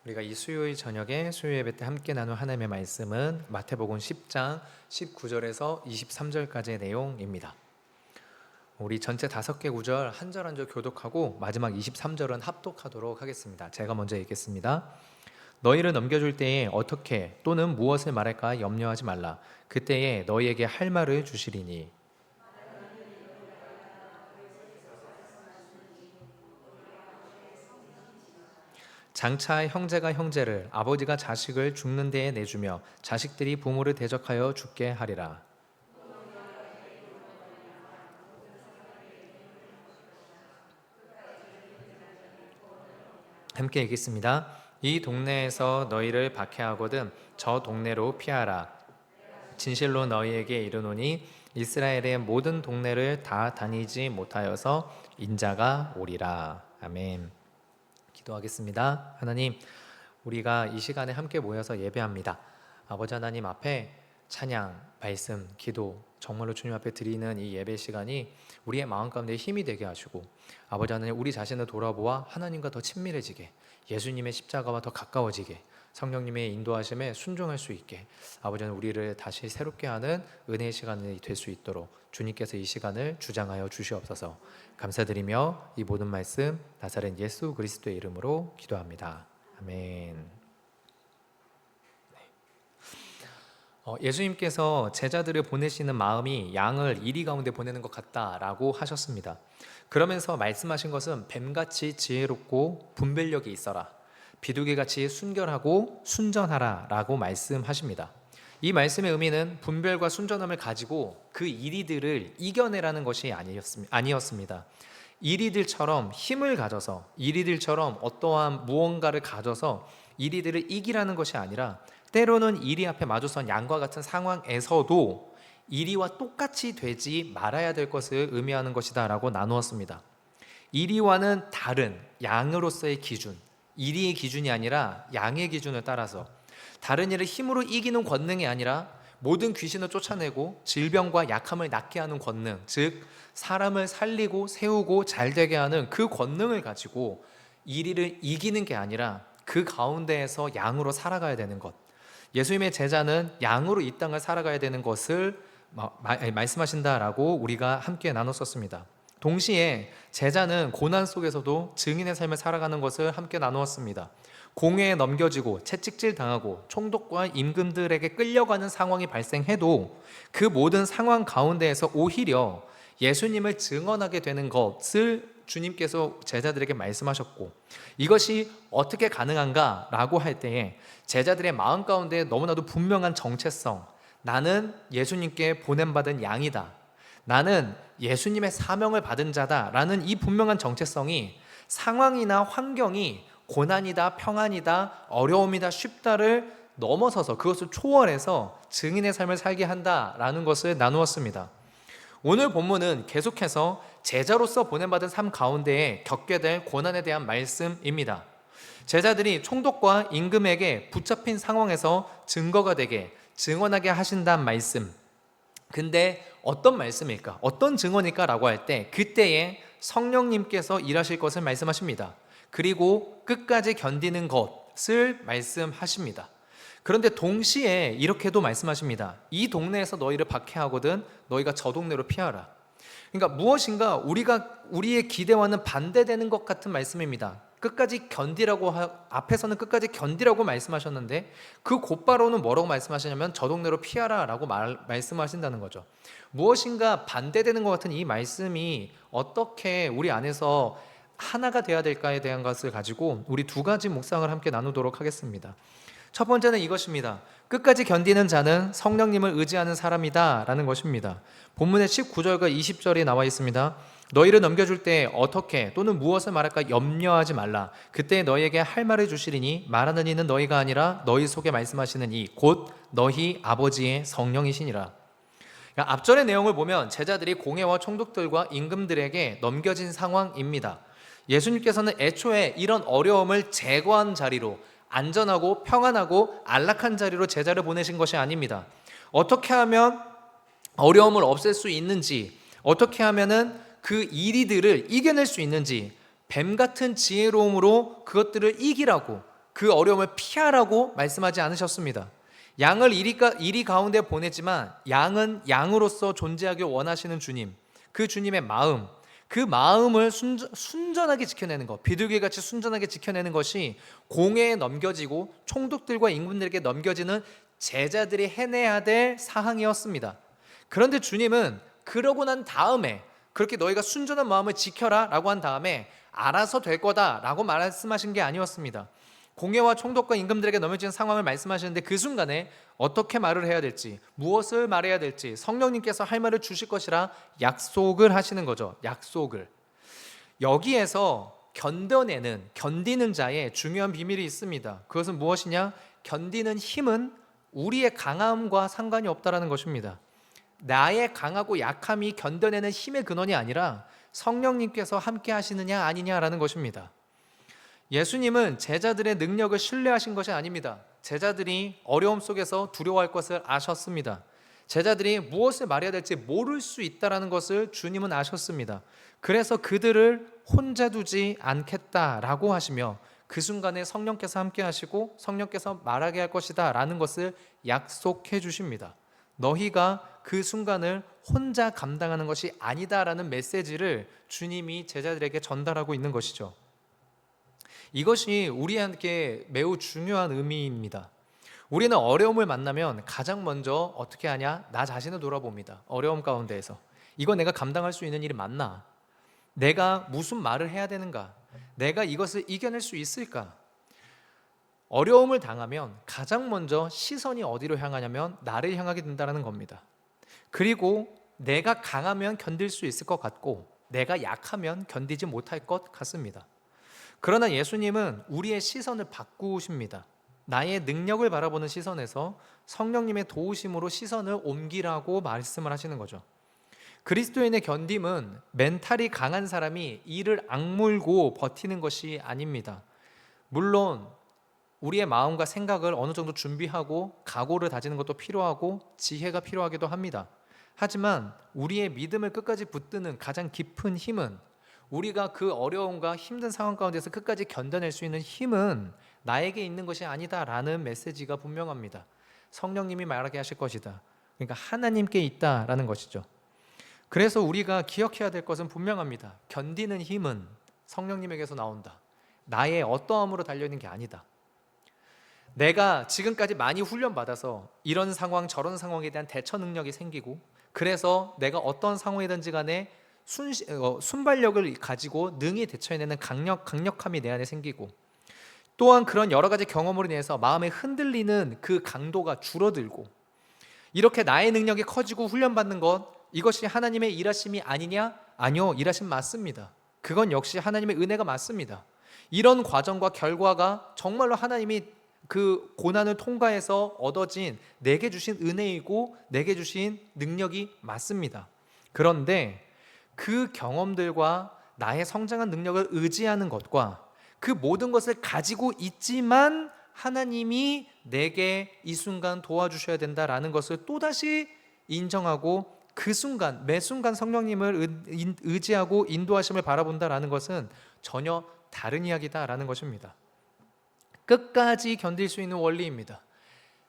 우리가 이 수요일 저녁에 수요 예배 때 함께 나눌 하나님의 말씀은 마태복음 10장 19절에서 23절까지의 내용입니다. 우리 전체 5개 구절 한 절 한 절 교독하고 마지막 23절은 합독하도록 하겠습니다. 제가 먼저 읽겠습니다. 너희를 넘겨줄 때에 어떻게 또는 무엇을 말할까 염려하지 말라. 그때에 너희에게 할 말을 주시리니 장차 형제가 형제를 아버지가 자식을 죽는 데에 내주며 자식들이 부모를 대적하여 죽게 하리라. 함께 읽겠습니다. 이 동네에서 너희를 박해하거든 저 동네로 피하라. 진실로 너희에게 이르노니 이스라엘의 모든 동네를 다 다니지 못하여서 인자가 오리라. 아멘. 기도하겠습니다. 하나님, 우리가 이 시간에 함께 모여서 예배합니다. 아버지 하나님 앞에 찬양, 말씀, 기도 정말로 주님 앞에 드리는 이 예배 시간이 우리의 마음 가운데 힘이 되게 하시고 아버지 하나님 우리 자신을 돌아보아 하나님과 더 친밀해지게 예수님의 십자가와 더 가까워지게 성령님의 인도하심에 순종할 수 있게 아버지 하나님 우리를 다시 새롭게 하는 은혜의 시간이 될 수 있도록 주님께서 이 시간을 주장하여 주시옵소서. 감사드리며 이 모든 말씀 나사렛 예수 그리스도의 이름으로 기도합니다. 아멘. 예수님께서 제자들을 보내시는 마음이 양을 이리 가운데 보내는 것 같다라고 하셨습니다. 그러면서 말씀하신 것은 뱀같이 지혜롭고 분별력이 있어라, 비둘기같이 순결하고 순전하라 라고 말씀하십니다. 이 말씀의 의미는 분별과 순전함을 가지고 그 이리들을 이겨내라는 것이 아니었습니다. 이리들처럼 힘을 가져서 이리들처럼 어떠한 무언가를 가져서 이리들을 이기라는 것이 아니라 때로는 이리 앞에 마주선 양과 같은 상황에서도 이리와 똑같이 되지 말아야 될 것을 의미하는 것이다 라고 나누었습니다. 이리와는 다른 양으로서의 기준, 이리의 기준이 아니라 양의 기준을 따라서 다른 이를 힘으로 이기는 권능이 아니라 모든 귀신을 쫓아내고 질병과 약함을 낫게 하는 권능, 즉 사람을 살리고 세우고 잘되게 하는 그 권능을 가지고 이리를 이기는 게 아니라 그 가운데에서 양으로 살아가야 되는 것, 예수님의 제자는 양으로 이 땅을 살아가야 되는 것을 말씀하신다라고 우리가 함께 나눴었습니다. 동시에 제자는 고난 속에서도 증인의 삶을 살아가는 것을 함께 나누었습니다. 공회에 넘겨지고 채찍질 당하고 총독과 임금들에게 끌려가는 상황이 발생해도 그 모든 상황 가운데에서 오히려 예수님을 증언하게 되는 것을 주님께서 제자들에게 말씀하셨고, 이것이 어떻게 가능한가 라고 할 때에 제자들의 마음 가운데 너무나도 분명한 정체성, 나는 예수님께 보냄받은 양이다, 나는 예수님의 사명을 받은 자다 라는 이 분명한 정체성이 상황이나 환경이 고난이다, 평안이다, 어려움이다, 쉽다를 넘어서서 그것을 초월해서 증인의 삶을 살게 한다라는 것을 나누었습니다. 오늘 본문은 계속해서 제자로서 보냄받은 삶 가운데에 겪게 될 고난에 대한 말씀입니다. 제자들이 총독과 임금에게 붙잡힌 상황에서 증거가 되게 증언하게 하신다는 말씀. 근데 어떤 말씀일까? 어떤 증언일까? 라고 할 때 그때에 성령님께서 일하실 것을 말씀하십니다. 그리고 끝까지 견디는 것을 말씀하십니다. 그런데 동시에 이렇게도 말씀하십니다. 이 동네에서 너희를 박해하거든 너희가 저 동네로 피하라. 그러니까 무엇인가 우리의 기대와는 반대되는 것 같은 말씀입니다. 끝까지 견디라고 앞에서는 끝까지 견디라고 말씀하셨는데 그 곧바로는 뭐라고 말씀하시냐면 저 동네로 피하라 라고 말씀하신다는 거죠. 무엇인가 반대되는 것 같은 이 말씀이 어떻게 우리 안에서 하나가 되어야 될까에 대한 것을 가지고 우리 2가지 묵상을 함께 나누도록 하겠습니다. 첫 번째는 이것입니다. 끝까지 견디는 자는 성령님을 의지하는 사람이다 라는 것입니다. 본문의 19절과 20절이 나와 있습니다. 너희를 넘겨줄 때 어떻게 또는 무엇을 말할까 염려하지 말라. 그때 너희에게 할 말을 주시리니 말하는 이는 너희가 아니라 너희 속에 말씀하시는 이 곧 너희 아버지의 성령이시니라. 그러니까 앞절의 내용을 보면 제자들이 공회와 총독들과 임금들에게 넘겨진 상황입니다. 예수님께서는 애초에 이런 어려움을 제거한 자리로, 안전하고 평안하고 안락한 자리로 제자를 보내신 것이 아닙니다. 어떻게 하면 어려움을 없앨 수 있는지, 어떻게 하면은 그 이리들을 이겨낼 수 있는지 뱀 같은 지혜로움으로 그것들을 이기라고, 그 어려움을 피하라고 말씀하지 않으셨습니다. 양을 이리 가운데 보냈지만 양은 양으로서 존재하길 원하시는 주님, 그 주님의 마음, 그 마음을 순전하게 지켜내는 것, 비둘기같이 순전하게 지켜내는 것이 공회에 넘겨지고 총독들과 임금들에게 넘겨지는 제자들이 해내야 될 사항이었습니다. 그런데 주님은 그러고 난 다음에, 그렇게 너희가 순전한 마음을 지켜라 라고 한 다음에 알아서 될 거다 라고 말씀하신 게 아니었습니다. 공회와 총독과 임금들에게 넘겨진 상황을 말씀하시는데 그 순간에 어떻게 말을 해야 될지, 무엇을 말해야 될지 성령님께서 할 말을 주실 것이라 약속을 하시는 거죠. 약속을. 여기에서 견디는 자의 중요한 비밀이 있습니다. 그것은 무엇이냐? 견디는 힘은 우리의 강함과 상관이 없다라는 것입니다. 나의 강하고 약함이 견뎌내는 힘의 근원이 아니라 성령님께서 함께 하시느냐 아니냐라는 것입니다. 예수님은 제자들의 능력을 신뢰하신 것이 아닙니다. 제자들이 어려움 속에서 두려워할 것을 아셨습니다. 제자들이 무엇을 말해야 될지 모를 수 있다는 것을 주님은 아셨습니다. 그래서 그들을 혼자 두지 않겠다라고 하시며 그 순간에 성령께서 함께 하시고 성령께서 말하게 할 것이다 라는 것을 약속해 주십니다. 너희가 그 순간을 혼자 감당하는 것이 아니다라는 메시지를 주님이 제자들에게 전달하고 있는 것이죠. 이것이 우리에게 매우 중요한 의미입니다. 우리는 어려움을 만나면 가장 먼저 어떻게 하냐? 나 자신을 돌아봅니다. 어려움 가운데에서 이거 내가 감당할 수 있는 일이 맞나? 내가 무슨 말을 해야 되는가? 내가 이것을 이겨낼 수 있을까? 어려움을 당하면 가장 먼저 시선이 어디로 향하냐면 나를 향하게 된다는 겁니다. 그리고 내가 강하면 견딜 수 있을 것 같고 내가 약하면 견디지 못할 것 같습니다. 그러나 예수님은 우리의 시선을 바꾸십니다. 나의 능력을 바라보는 시선에서 성령님의 도우심으로 시선을 옮기라고 말씀을 하시는 거죠. 그리스도인의 견딤은 멘탈이 강한 사람이 이를 악물고 버티는 것이 아닙니다. 물론 우리의 마음과 생각을 어느 정도 준비하고 각오를 다지는 것도 필요하고 지혜가 필요하기도 합니다. 하지만 우리의 믿음을 끝까지 붙드는 가장 깊은 힘은, 우리가 그 어려움과 힘든 상황 가운데서 끝까지 견뎌낼 수 있는 힘은 나에게 있는 것이 아니다라는 메시지가 분명합니다. 성령님이 말하게 하실 것이다. 그러니까 하나님께 있다라는 것이죠. 그래서 우리가 기억해야 될 것은 분명합니다. 견디는 힘은 성령님에게서 나온다. 나의 어떠함으로 달려있는 게 아니다. 내가 지금까지 많이 훈련받아서 이런 상황 저런 상황에 대한 대처 능력이 생기고, 그래서 내가 어떤 상황이든지 간에 순발력을 가지고 능히 대처해내는 강력함이 내 안에 생기고, 또한 그런 여러 가지 경험으로 인해서 마음에 흔들리는 그 강도가 줄어들고, 이렇게 나의 능력이 커지고 훈련받는 것, 이것이 하나님의 일하심이 아니냐? 아니요, 일하심 맞습니다. 그건 역시 하나님의 은혜가 맞습니다. 이런 과정과 결과가 정말로 하나님이 그 고난을 통과해서 얻어진 내게 주신 은혜이고 내게 주신 능력이 맞습니다. 그런데 그 경험들과 나의 성장한 능력을 의지하는 것과 그 모든 것을 가지고 있지만 하나님이 내게 이 순간 도와주셔야 된다라는 것을 또다시 인정하고 그 순간 매 순간 성령님을 의지하고 인도하심을 바라본다라는 것은 전혀 다른 이야기다라는 것입니다. 끝까지 견딜 수 있는 원리입니다.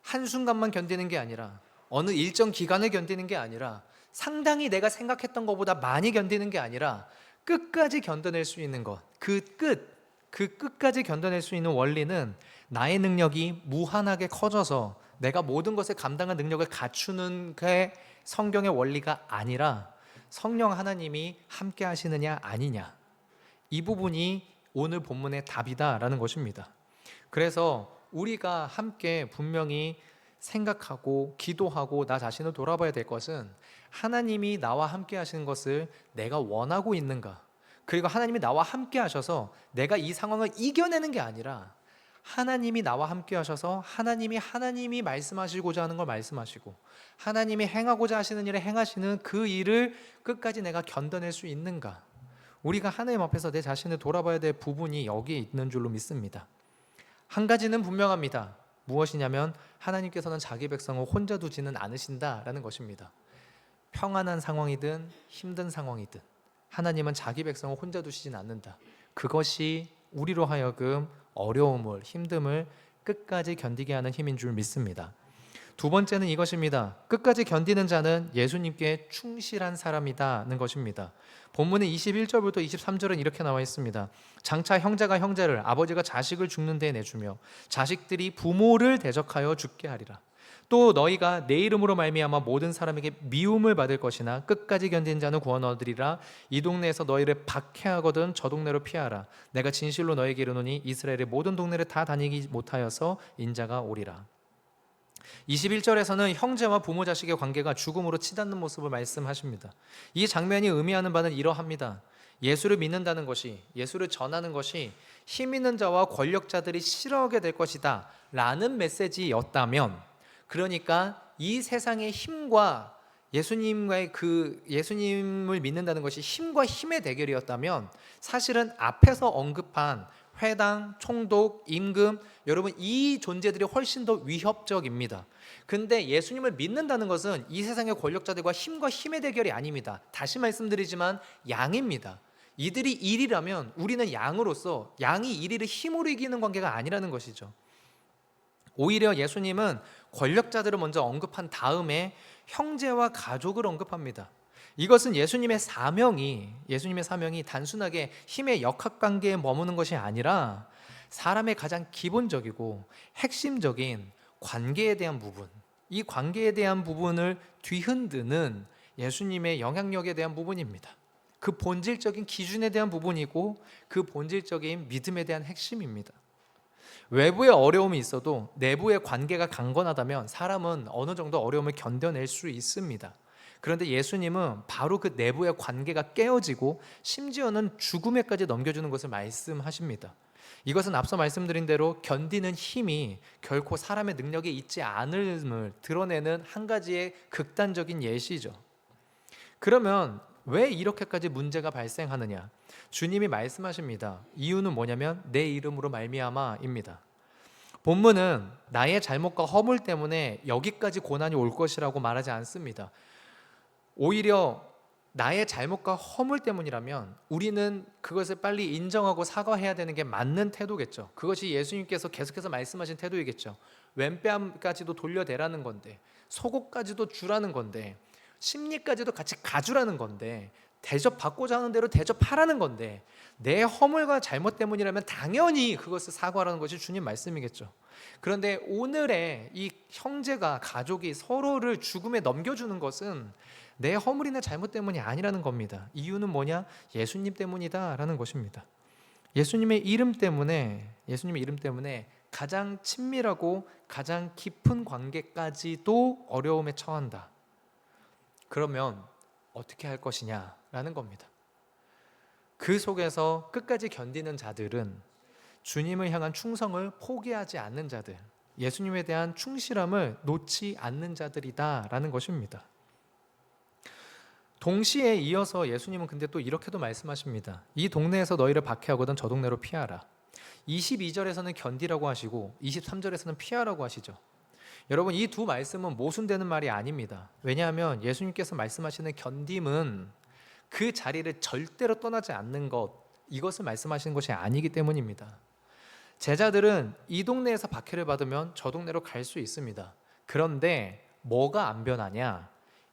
한순간만 견디는 게 아니라 어느 일정 기간을 견디는 게 아니라 상당히 내가 생각했던 것보다 많이 견디는 게 아니라 끝까지 견뎌낼 수 있는 것, 그 끝까지 견뎌낼 수 있는 원리는 나의 능력이 무한하게 커져서 내가 모든 것을 감당한 능력을 갖추는 게 성경의 원리가 아니라 성령 하나님이 함께 하시느냐 아니냐, 이 부분이 오늘 본문의 답이다라는 것입니다. 그래서 우리가 함께 분명히 생각하고 기도하고 나 자신을 돌아봐야 될 것은, 하나님이 나와 함께 하시는 것을 내가 원하고 있는가, 그리고 하나님이 나와 함께 하셔서 내가 이 상황을 이겨내는 게 아니라 하나님이 나와 함께 하셔서 하나님이 말씀하시고자 하는 걸 말씀하시고 하나님이 행하고자 하시는 일을 행하시는 그 일을 끝까지 내가 견뎌낼 수 있는가. 우리가 하나님 앞에서 내 자신을 돌아봐야 될 부분이 여기에 있는 줄로 믿습니다. 한 가지는 분명합니다. 무엇이냐면 하나님께서는 자기 백성을 혼자 두지는 않으신다라는 것입니다. 평안한 상황이든 힘든 상황이든 하나님은 자기 백성을 혼자 두시진 않는다. 그것이 우리로 하여금 어려움을, 힘듦을 끝까지 견디게 하는 힘인 줄 믿습니다. 두 번째는 이것입니다. 끝까지 견디는 자는 예수님께 충실한 사람이다는 것입니다. 본문의 21절부터 23절은 이렇게 나와 있습니다. 장차 형제가 형제를, 아버지가 자식을 죽는 데 내주며 자식들이 부모를 대적하여 죽게 하리라. 또 너희가 내 이름으로 말미암아 모든 사람에게 미움을 받을 것이나 끝까지 견딘 자는 구원 얻으리라. 이 동네에서 너희를 박해하거든 저 동네로 피하라. 내가 진실로 너희에게 이르노니 이스라엘의 모든 동네를 다 다니지 못하여서 인자가 오리라. 21절에서는 형제와 부모 자식의 관계가 죽음으로 치닫는 모습을 말씀하십니다. 이 장면이 의미하는 바는 이러합니다. 예수를 믿는다는 것이, 예수를 전하는 것이 힘 있는 자와 권력자들이 싫어하게 될 것이다 라는 메시지였다면, 그러니까 이 세상의 힘과 예수님과의 예수님을 믿는다는 것이 힘과 힘의 대결이었다면, 사실은 앞에서 언급한 회당, 총독, 임금, 여러분 이 존재들이 훨씬 더 위협적입니다. 근데 예수님을 믿는다는 것은 이 세상의 권력자들과 힘과 힘의 대결이 아닙니다. 다시 말씀드리지만 양입니다. 이들이 일이라면 우리는 양으로서, 양이 일을 힘으로 이기는 관계가 아니라는 것이죠. 오히려 예수님은 권력자들을 먼저 언급한 다음에 형제와 가족을 언급합니다. 이것은 예수님의 사명이 단순하게 힘의 역학관계에 머무는 것이 아니라 사람의 가장 기본적이고 핵심적인 관계에 대한 부분, 이 관계에 대한 부분을 뒤흔드는 예수님의 영향력에 대한 부분입니다. 그 본질적인 기준에 대한 부분이고 그 본질적인 믿음에 대한 핵심입니다. 외부의 어려움이 있어도 내부의 관계가 강건하다면 사람은 어느 정도 어려움을 견뎌낼 수 있습니다. 그런데 예수님은 바로 그 내부의 관계가 깨어지고 심지어는 죽음에까지 넘겨주는 것을 말씀하십니다. 이것은 앞서 말씀드린 대로 견디는 힘이 결코 사람의 능력에 있지 않음을 드러내는 한 가지의 극단적인 예시죠. 그러면 왜 이렇게까지 문제가 발생하느냐? 주님이 말씀하십니다. 이유는 뭐냐면 내 이름으로 말미암아입니다. 본문은 나의 잘못과 허물 때문에 여기까지 고난이 올 것이라고 말하지 않습니다. 오히려 나의 잘못과 허물 때문이라면 우리는 그것을 빨리 인정하고 사과해야 되는 게 맞는 태도겠죠. 그것이 예수님께서 계속해서 말씀하신 태도이겠죠. 왼뺨까지도 돌려대라는 건데, 속옷까지도 주라는 건데, 심리까지도 같이 가주라는 건데, 대접받고자 하는 대로 대접하라는 건데, 내 허물과 잘못 때문이라면 당연히 그것을 사과하라는 것이 주님 말씀이겠죠. 그런데 오늘의 이 형제가, 가족이 서로를 죽음에 넘겨주는 것은 내 허물이나 잘못 때문이 아니라는 겁니다. 이유는 뭐냐? 예수님 때문이다라는 것입니다. 예수님의 이름 때문에 가장 친밀하고 가장 깊은 관계까지도 어려움에 처한다. 그러면 어떻게 할 것이냐라는 겁니다. 그 속에서 끝까지 견디는 자들은 주님을 향한 충성을 포기하지 않는 자들, 예수님에 대한 충실함을 놓지 않는 자들이다라는 것입니다. 동시에 이어서 예수님은 근데 또 이렇게도 말씀하십니다. 이 동네에서 너희를 박해하거든 저 동네로 피하라. 22절에서는 견디라고 하시고 23절에서는 피하라고 하시죠. 여러분, 이 두 말씀은 모순되는 말이 아닙니다. 왜냐하면 예수님께서 말씀하시는 견딤은 그 자리를 절대로 떠나지 않는 것, 이것을 말씀하시는 것이 아니기 때문입니다. 제자들은 이 동네에서 박해를 받으면 저 동네로 갈 수 있습니다. 그런데 뭐가 안 변하냐?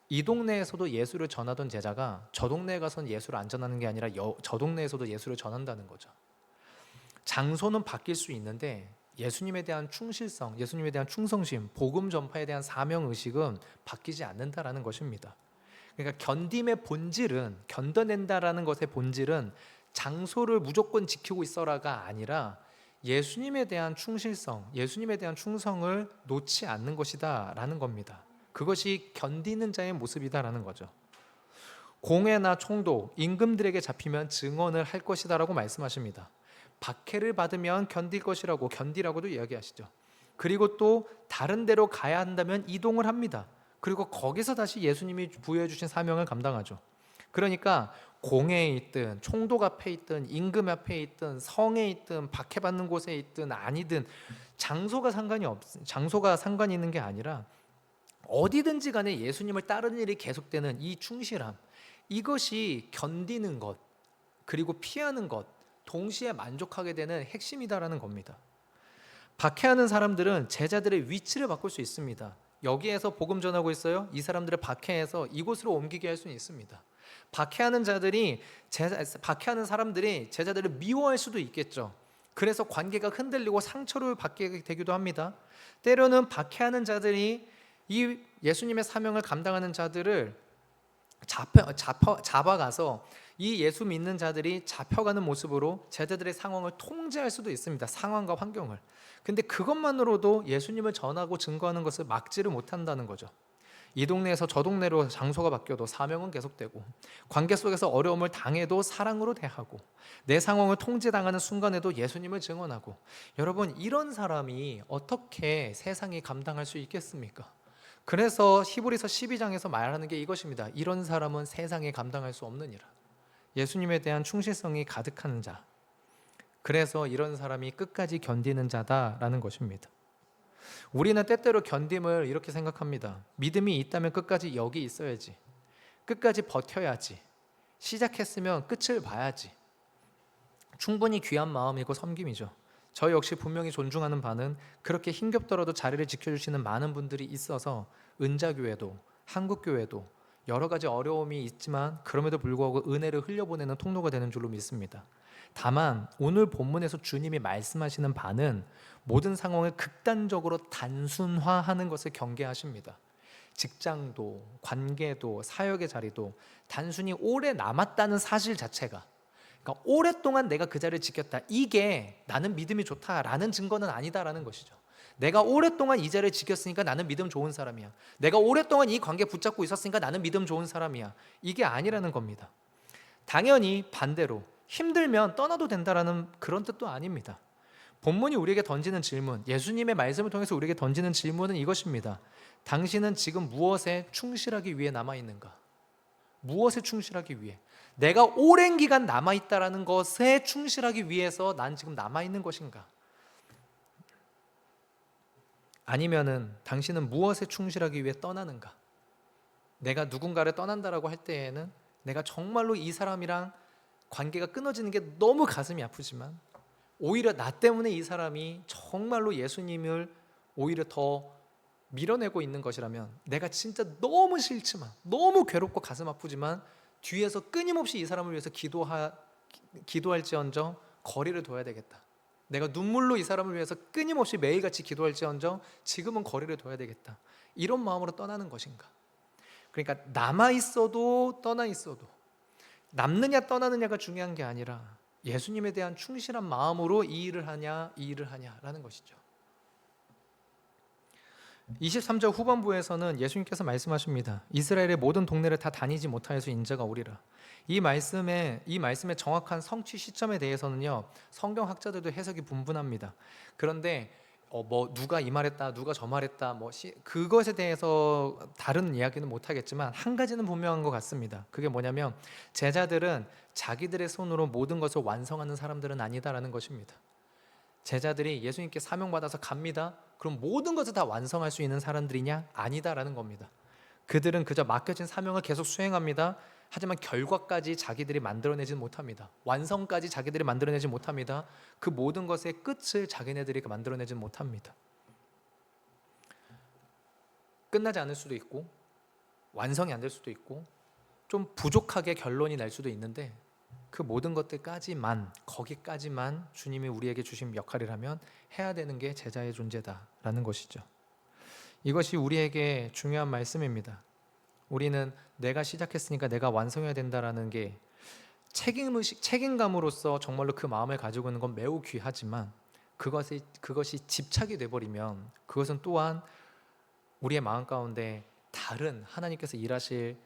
이 동네에서도 예수를 전하던 제자가 저 동네에 가서는 예수를 안 전하는 게 아니라 저 동네에서도 예수를 전한다는 거죠. 장소는 바뀔 수 있는데 예수님에 대한 충실성, 예수님에 대한 충성심, 복음 전파에 대한 사명의식은 바뀌지 않는다라는 것입니다. 그러니까 견딤의 본질은, 견뎌낸다라는 것의 본질은 장소를 무조건 지키고 있어라가 아니라 예수님에 대한 충실성, 예수님에 대한 충성을 놓지 않는 것이다 라는 겁니다. 그것이 견디는 자의 모습이다라는 거죠. 공회나 총독, 임금들에게 잡히면 증언을 할 것이다 라고 말씀하십니다. 박해를 받으면 견딜 것이라고, 견디라고도 이야기하시죠. 그리고 또 다른 데로 가야 한다면 이동을 합니다. 그리고 거기서 다시 예수님이 부여해 주신 사명을 감당하죠. 그러니까 공회에 있든 총독 앞에 있든 임금 앞에 있든 성에 있든 박해받는 곳에 있든 아니든 장소가 상관이 있는 게 아니라 어디든지 간에 예수님을 따르는 일이 계속되는 이 충실함, 이것이 견디는 것, 그리고 피하는 것, 동시에 만족하게 되는 핵심이다라는 겁니다. 박해하는 사람들은 제자들의 위치를 바꿀 수 있습니다. 여기에서 복음 전하고 있어요. 이 사람들을 박해해서 이곳으로 옮기게 할 수는 있습니다. 박해하는 사람들이 제자들을 미워할 수도 있겠죠. 그래서 관계가 흔들리고 상처를 받게 되기도 합니다. 때로는 박해하는 자들이 이 예수님의 사명을 감당하는 자들을 잡아가서 이 예수 믿는 자들이 잡혀가는 모습으로 제자들의 상황을 통제할 수도 있습니다. 상황과 환경을. 근데 그것만으로도 예수님을 전하고 증거하는 것을 막지를 못한다는 거죠. 이 동네에서 저 동네로 장소가 바뀌어도 사명은 계속되고, 관계 속에서 어려움을 당해도 사랑으로 대하고, 내 상황을 통제당하는 순간에도 예수님을 증언하고. 여러분, 이런 사람이 어떻게 세상이 감당할 수 있겠습니까? 그래서 히브리서 12장에서 말하는 게 이것입니다. 이런 사람은 세상에 감당할 수 없느니라. 예수님에 대한 충실성이 가득한 자, 그래서 이런 사람이 끝까지 견디는 자다라는 것입니다. 우리는 때때로 견딤을 이렇게 생각합니다. 믿음이 있다면 끝까지 여기 있어야지, 끝까지 버텨야지, 시작했으면 끝을 봐야지. 충분히 귀한 마음이고 섬김이죠. 저 역시 분명히 존중하는 바는 그렇게 힘겹더라도 자리를 지켜주시는 많은 분들이 있어서 은자교회도 한국교회도 여러 가지 어려움이 있지만 그럼에도 불구하고 은혜를 흘려보내는 통로가 되는 줄로 믿습니다. 다만 오늘 본문에서 주님이 말씀하시는 바는 모든 상황을 극단적으로 단순화하는 것을 경계하십니다. 직장도, 관계도, 사역의 자리도 단순히 오래 남았다는 사실 자체가, 그러니까 오랫동안 내가 그 자리를 지켰다, 이게 나는 믿음이 좋다라는 증거는 아니다라는 것이죠. 내가 오랫동안 이 자리를 지켰으니까 나는 믿음 좋은 사람이야, 내가 오랫동안 이 관계 붙잡고 있었으니까 나는 믿음 좋은 사람이야, 이게 아니라는 겁니다. 당연히 반대로 힘들면 떠나도 된다라는 그런 뜻도 아닙니다. 본문이 우리에게 던지는 질문, 예수님의 말씀을 통해서 우리에게 던지는 질문은 이것입니다. 당신은 지금 무엇에 충실하기 위해 남아있는가? 무엇에 충실하기 위해? 내가 오랜 기간 남아있다라는 것에 충실하기 위해서 난 지금 남아있는 것인가? 아니면은 당신은 무엇에 충실하기 위해 떠나는가? 내가 누군가를 떠난다라고 할 때에는 내가 정말로 이 사람이랑 관계가 끊어지는 게 너무 가슴이 아프지만 오히려 나 때문에 이 사람이 정말로 예수님을 오히려 더 밀어내고 있는 것이라면, 내가 진짜 너무 싫지만, 너무 괴롭고 가슴 아프지만 뒤에서 끊임없이 이 사람을 위해서 기도할지언정 거리를 둬야 되겠다. 내가 눈물로 이 사람을 위해서 끊임없이 매일같이 기도할지언정 지금은 거리를 둬야 되겠다. 이런 마음으로 떠나는 것인가? 그러니까 남아있어도 떠나있어도 남느냐 떠나느냐가 중요한 게 아니라 예수님에 대한 충실한 마음으로 이 일을 하냐라는 것이죠. 23절 후반부에서는 예수님께서 말씀하십니다. 이스라엘의 모든 동네를 다 다니지 못하여서 인자가 오리라. 이 말씀의 정확한 성취 시점에 대해서는요, 성경학자들도 해석이 분분합니다. 그런데 누가 이 말했다, 누가 저 말했다, 그것에 대해서 다른 이야기는 못하겠지만 한 가지는 분명한 것 같습니다. 그게 뭐냐면 제자들은 자기들의 손으로 모든 것을 완성하는 사람들은 아니다라는 것입니다. 제자들이 예수님께 사명받아서 갑니다. 그럼 모든 것을 다 완성할 수 있는 사람들이냐? 아니다라는 겁니다. 그들은 그저 맡겨진 사명을 계속 수행합니다. 하지만 결과까지 자기들이 만들어내지 못합니다. 완성까지 자기들이 만들어내지 못합니다. 그 모든 것의 끝을 자기네들이 만들어내지 못합니다. 끝나지 않을 수도 있고 완성이 안 될 수도 있고 좀 부족하게 결론이 날 수도 있는데, 그 모든 것들까지만, 거기까지만 주님이 우리에게 주신 역할이라면 해야 되는 게 제자의 존재다라는 것이죠. 이것이 우리에게 중요한 말씀입니다. 우리는 내가 시작했으니까 내가 완성해야 된다라는 게 책임감으로서 정말로 그 마음을 가지고 있는 건 매우 귀하지만, 그것이 집착이 돼버리면 그것은 또한 우리의 마음 가운데 다른 하나님께서 일하실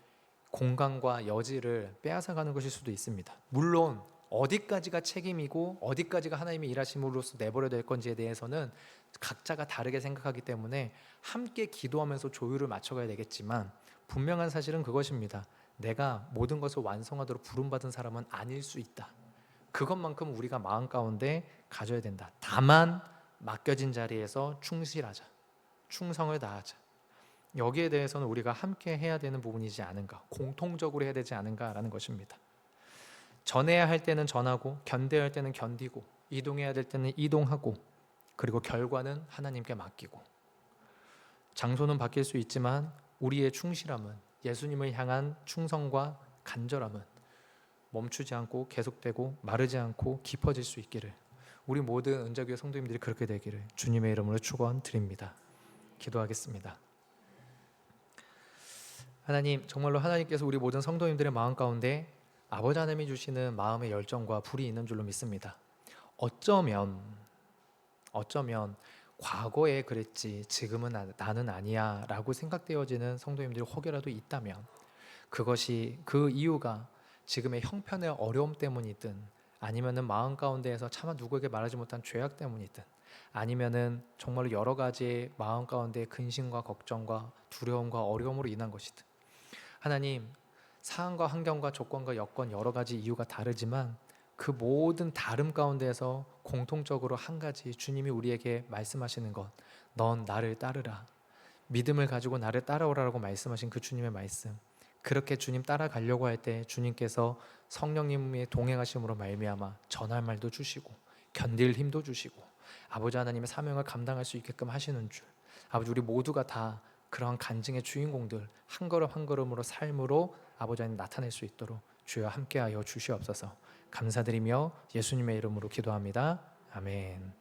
공간과 여지를 빼앗아가는 것일 수도 있습니다. 물론 어디까지가 책임이고 어디까지가 하나님의 일하심으로서 내버려야 될 건지에 대해서는 각자가 다르게 생각하기 때문에 함께 기도하면서 조율을 맞춰가야 되겠지만, 분명한 사실은 그것입니다. 내가 모든 것을 완성하도록 부름받은 사람은 아닐 수 있다. 그것만큼 우리가 마음 가운데 가져야 된다. 다만 맡겨진 자리에서 충실하자, 충성을 다하자. 여기에 대해서는 우리가 함께 해야 되는 부분이지 않은가, 공통적으로 해야 되지 않은가라는 것입니다. 전해야 할 때는 전하고 견뎌야 할 때는 견디고 이동해야 될 때는 이동하고 그리고 결과는 하나님께 맡기고 장소는 바뀔 수 있지만 우리의 충실함은 예수님을 향한 충성과 간절함은 멈추지 않고 계속되고 마르지 않고 깊어질 수 있기를 우리 모든 은자교회 성도님들이 그렇게 되기를 주님의 이름으로 축원드립니다. 기도하겠습니다. 하나님, 정말로 하나님께서 우리 모든 성도님들의 마음 가운데 아버지 하나님이 주시는 마음의 열정과 불이 있는 줄로 믿습니다. 어쩌면 과거에 그랬지 지금은 나는 아니야 라고 생각되어지는 성도님들이 혹여라도 있다면 그것이 그 이유가 지금의 형편의 어려움 때문이든 아니면은 마음 가운데에서 차마 누구에게 말하지 못한 죄악 때문이든 아니면은 정말로 여러 가지의 마음 가운데 근심과 걱정과 두려움과 어려움으로 인한 것이든 하나님, 상황과 환경과 조건과 여건 여러 가지 이유가 다르지만 그 모든 다름 가운데에서 공통적으로 한 가지 주님이 우리에게 말씀하시는 것, 넌 나를 따르라. 믿음을 가지고 나를 따라오라고 말씀하신 그 주님의 말씀. 그렇게 주님 따라가려고 할 때 주님께서 성령님의 동행하심으로 말미암아 전할 말도 주시고 견딜 힘도 주시고 아버지 하나님의 사명을 감당할 수 있게끔 하시는 줄. 아버지 우리 모두가 다 그러한 간증의 주인공들 한 걸음 한 걸음으로 삶으로 아버지 하나님 나타낼 수 있도록 주여 함께하여 주시옵소서. 감사드리며 예수님의 이름으로 기도합니다. 아멘.